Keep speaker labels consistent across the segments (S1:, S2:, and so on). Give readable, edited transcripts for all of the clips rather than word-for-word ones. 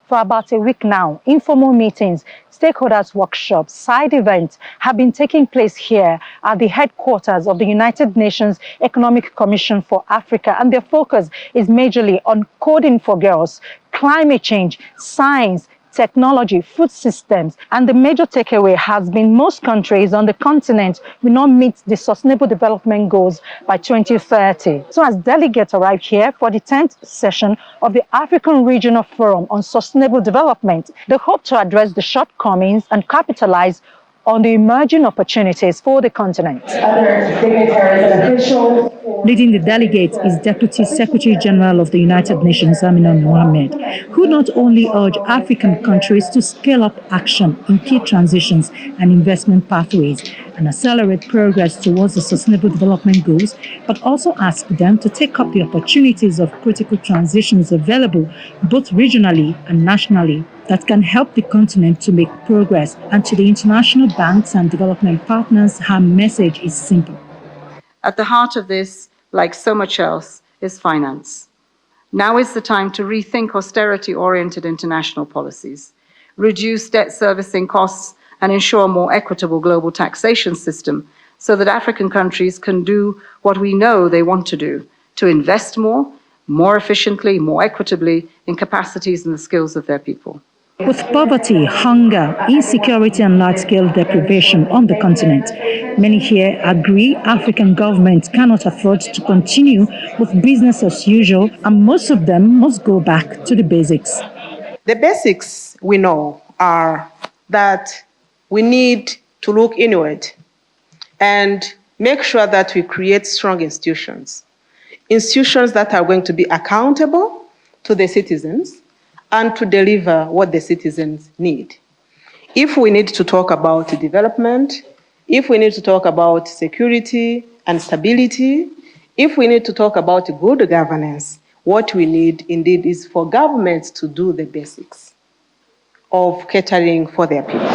S1: For about a week now, informal meetings, stakeholders workshops, side events have been taking place here at the headquarters of the United Nations Economic Commission for Africa, and their focus is majorly on coding for girls, climate change, science, technology, food systems, and the major takeaway has been most countries on the continent will not meet the Sustainable Development Goals by 2030. So as delegates arrive here for the 10th session of the African Regional Forum on Sustainable Development, they hope to address the shortcomings and capitalize on the emerging opportunities for the continent. Leading the delegates is Deputy Secretary General of the United Nations, Amina Mohamed, who not only urged African countries to scale up action in key transitions and investment pathways and accelerate progress towards the Sustainable Development Goals, but also asked them to take up the opportunities of critical transitions available both regionally and nationally that can help the continent to make progress. And to the international banks and development partners, her message is simple.
S2: At the heart of this, like so much else, is finance. Now is the time to rethink austerity-oriented international policies, reduce debt servicing costs, and ensure a more equitable global taxation system so that African countries can do what we know they want to do, to invest more efficiently, more equitably in capacities and the skills of their people.
S1: With poverty, hunger, insecurity, and large-scale deprivation on the continent, many here agree African governments cannot afford to continue with business as usual, and most of them must go back to the basics.
S3: The basics we know are that we need to look inward and make sure that we create strong institutions that are going to be accountable to the citizens and to deliver what the citizens need. If we need to talk about development, if we need to talk about security and stability, if we need to talk about good governance, what we need indeed is for governments to do the basics of catering for their people.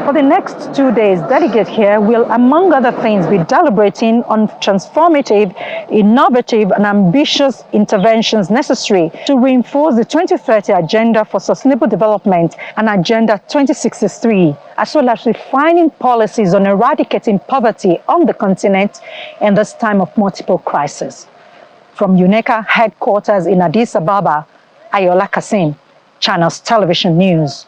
S1: For the next 2 days, delegates here will, among other things, be deliberating on transformative, innovative, and ambitious interventions necessary to reinforce the 2030 Agenda for Sustainable Development and Agenda 2063, as well as refining policies on eradicating poverty on the continent in this time of multiple crises. From UNECA headquarters in Addis Ababa, Ayola Kasim, Channels Television News.